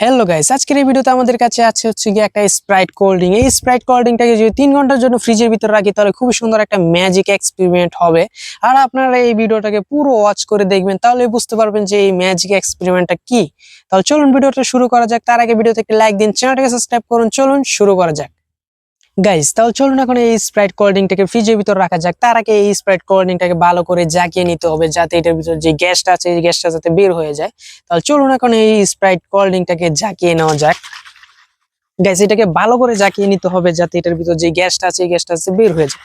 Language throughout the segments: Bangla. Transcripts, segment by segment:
হ্যালো গাইস, আজকের এই ভিডিওতে আমাদের কাছে আছে হচ্ছে কি একটা স্প্রাইট কোল্ড ড্রিঙ্ক। এই স্প্রাইট কোল্ড ড্রিঙ্কটাকে যদি 3 ঘন্টার জন্য ফ্রিজের ভিতরে রাখি তাহলে খুব সুন্দর একটা ম্যাজিক এক্সপেরিমেন্ট হবে। আর আপনারা এই ভিডিওটাকে পুরো ওয়াচ করে দেখবেন, তাহলে বুঝতে পারবেন যে এই ম্যাজিক এক্সপেরিমেন্টটা কি। তাহলে চলুন ভিডিওটা শুরু করা যাক। তার আগে ভিডিওতে একটা লাইক দিন, চ্যানেলটাকে সাবস্ক্রাইব করুন। চলুন শুরু করা যাক গাইস। তাহলে চলুন এখন এই স্প্রাইট কোল্ড ড্রিঙ্কটাকে ফ্রিজের ভিতর রাখা যাক। তার আগে এই স্প্রাইট কোল্ড ড্রিঙ্কটাকে ভালো করে জাগিয়ে নিতে হবে, যাতে এটার ভিতর যে গ্যাসটা আছে এই গ্যাসটা যাতে বের হয়ে যায়। তাহলে চলুন এখন এই স্প্রাইট কোল্ড ড্রিঙ্কটাকে জাগিয়ে নেওয়া যাক। গাইস, এটাকে ভালো করে জাকিয়ে নিতে হবে, যাতে এটার ভিতর যে গ্যাসটা আছে এই গ্যাসটা আছে বের হয়ে যায়।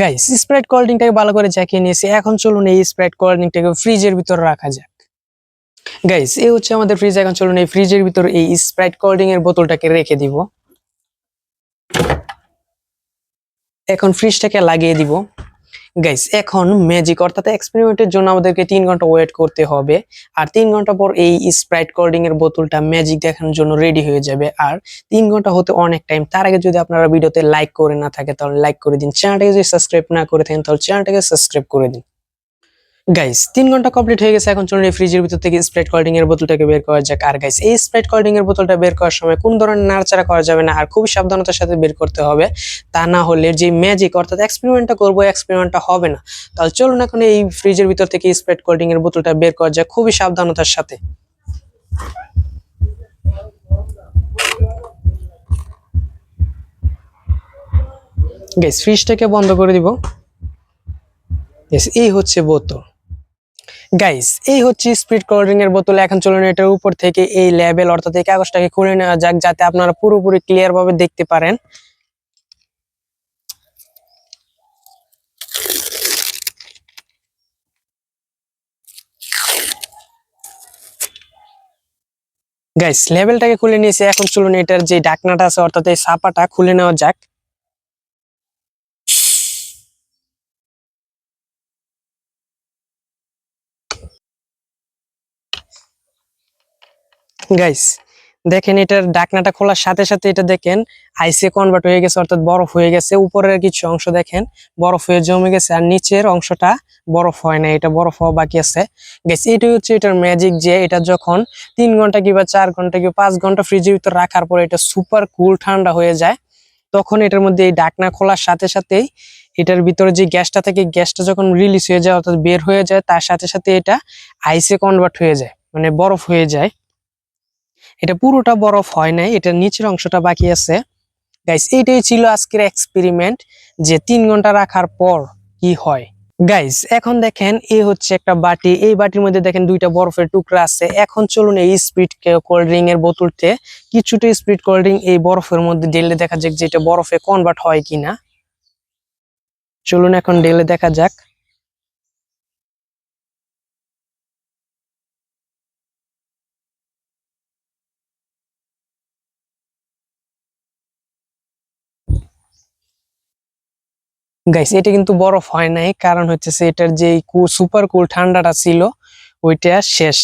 গাইস, স্প্রাইট কোল্ড ড্রিঙ্কটাকে ভালো করে জাকিয়ে নিয়েছি। এখন চলুন এই স্প্রাইট কোল্ড ড্রিঙ্কটাকে ফ্রিজের ভিতর রাখা যাক। গাইস, এই হচ্ছে আমাদের ফ্রিজ। এখন চলুন এই ফ্রিজের ভিতর এই স্প্রাইট কোল্ড ড্রিঙ্ক এর বোতলটাকে রেখে দিব। এখন ফ্রিজটাকে লাগিয়ে দিব। গাইস, এখন ম্যাজিক অর্থাৎ এক্সপেরিমেন্টের জন্য আমাদেরকে 3 ঘন্টা ওয়েট করতে হবে। আর 3 ঘন্টা পর এই স্প্রাইট কোল্ড ড্রিঙ্ক এর বোতলটা ম্যাজিক দেখানোর জন্য রেডি হয়ে যাবে। আর 3 ঘন্টা হতে অনেক টাইম। তার আগে যদি আপনারা ভিডিওতে লাইক করে না থাকে তাহলে লাইক করে দিন। চ্যানেলটাকে যদি সাবস্ক্রাইব না করে থাকেন তাহলে চ্যানেলটাকে সাবস্ক্রাইব করে দিন। গাইস, 3 ঘন্টা কমপ্লিট হয়ে গেছে। এখন চলুন এই ফ্রিজের ভিতর থেকে স্প্রাইট কোল্ড ড্রিঙ্ক এর বোতলটাকে বের করা যাক। আর গাইস, এই স্প্রাইট কোল্ড ড্রিঙ্ক এর বোতলটা বের করার সময় কোন ধরনের নাড়াচাড়া করা যাবে না, আর খুব সাবধানতার সাথে বের করতে হবে। তা না হলে যে ম্যাজিক অর্থাৎ এক্সপেরিমেন্টটা করবো এক্সপেরিমেন্টটা হবে না। তাহলে চলুন এখন এই ফ্রিজের ভিতর থেকে স্প্রাইট কোল্ড ড্রিঙ্ক এর বোতলটা বের করা যাক খুবই সাবধানতার সাথে। গাইস, ফ্রিজটাকে বন্ধ করে দিব। এই হচ্ছে বোতল। গাইস, এই হচ্ছে স্প্রাইট কোল্ড ড্রিঙ্ক এর বোতল। এখন চলুন এটার উপর থেকে এই লেবেল অর্থাৎ এই কাগজটাকে খুলে নেওয়া যাক, যাতে আপনারা পুরোপুরি ক্লিয়ার ভাবে দেখতে পারেন। গাইস, লেবেলটাকে খুলে নিয়েছি। এখন চলুন এটার যে ঢাকনাটা আছে অর্থাৎ এই ছাপাটা খুলে নেওয়া যাক। গাইস, দেখেন এটার ঢাকনাটা খোলার সাথে সাথে এটা দেখেন আইসে কনভার্ট হয়ে গেছে অর্থাৎ বরফ হয়ে গেছে। উপরের কিছু অংশ দেখেন বরফ হয়ে জমে গেছে, আর নিচের অংশটা বরফ হয় না, এটা বরফ হওয়া বাকি আছে। গাইস, এটাই হচ্ছে এটার ম্যাজিক, যে এটা যখন 3 ঘন্টা কিংবা 4 ঘন্টা কিংবা 5 ঘন্টা ফ্রিজের ভিতর রাখার পরে এটা সুপার কুল ঠান্ডা হয়ে যায়, তখন এটার মধ্যে এই ঢাকনা খোলার সাথে সাথেই এটার ভিতরে যে গ্যাসটা থাকে গ্যাসটা যখন রিলিজ হয়ে যায় অর্থাৎ বের হয়ে যায়, তার সাথে সাথে এটা আইসে কনভার্ট হয়ে যায়, মানে বরফ হয়ে যায়। এটা পুরোটা বরফ হয় নাই, এটার নিচের অংশটা বাকি আছে। গাইস, এইটাই ছিল আজকের এক্সপেরিমেন্ট, যে 3 ঘন্টা রাখার পর কি হয়। গাইস, এখন দেখেন এই হচ্ছে একটা বাটি। এই বাটির মধ্যে দেখেন 2টা বরফের টুকরা আছে। এখন চলুন এই স্প্রিট কোল্ড ড্রিঙ্ক এর বোতলতে কিছুটা স্প্রিট কোল্ড ড্রিঙ্ক এই বরফের মধ্যে ঢেলে দেখা যাক যে এটা বরফে কনভার্ট হয় কিনা। চলুন এখন ঢেলে দেখা যাক। গাইস, এটা কিন্তু বরফ হয় নাই, কারণ হচ্ছে এটার যে সুপার কুল ঠান্ডাটা ছিল ওইটা শেষ।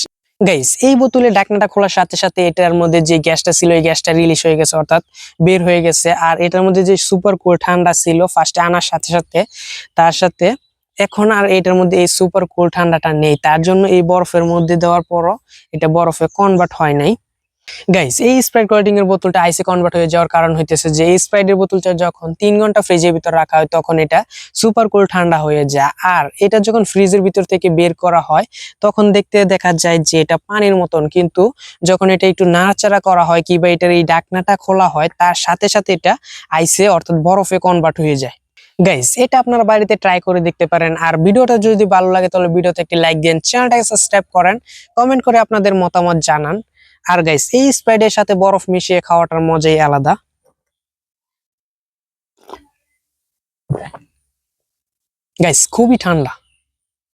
গাইস, এই বোতলে ঢাকনাটা খোলার সাথে সাথে এটার মধ্যে যে গ্যাসটা ছিল এই গ্যাসটা রিলিজ হয়ে গেছে অর্থাৎ বের হয়ে গেছে। আর এটার মধ্যে যে সুপার কুল ঠান্ডা ছিল ফার্স্টে আনার সাথে সাথে, তার সাথে এখন আর এটার মধ্যে এই সুপার কুল ঠান্ডাটা নেই, তার জন্য এই বরফের মধ্যে দেওয়ার পরও এটা বরফে কনভার্ট হয় নাই। গাইস, এই স্প্রাইট কোল্ড ড্রিঙ্ক এর বোতলটা আইসে কনভার্ট হয়ে যাওয়ার কারণ হইতেছে যে এই স্প্রাইটের বোতলটা যখন 3 ঘন্টা ফ্রিজের ভিতর রাখা হয় তখন এটা সুপার কুল ঠান্ডা হয়ে যায়। আর এটা যখন ফ্রিজের ভিতর থেকে বের করা হয় তখন দেখতে দেখা যায় যে এটা পানির মতন, কিন্তু যখন এটা একটু নাড়াচাড়া করা হয় কিংবা এটার এই ঢাকনাটা খোলা হয় তার সাথে সাথে এটা আইসে অর্থাৎ বরফে কনভার্ট হয়ে যায়। গাইস, এটা আপনারা বাড়িতে ট্রাই করে দেখতে পারেন। আর ভিডিওটা যদি ভালো লাগে তাহলে ভিডিওতে একটি লাইক দেন, চ্যানেলটাকে সাবস্ক্রাইব করেন, কমেন্ট করে আপনাদের মতামত জানান। আর গাইস, এই স্প্রাইটের সাথে বরফ মিশিয়ে খাওয়াটার মজাই আলাদা। গাইস, খুবই ঠান্ডা।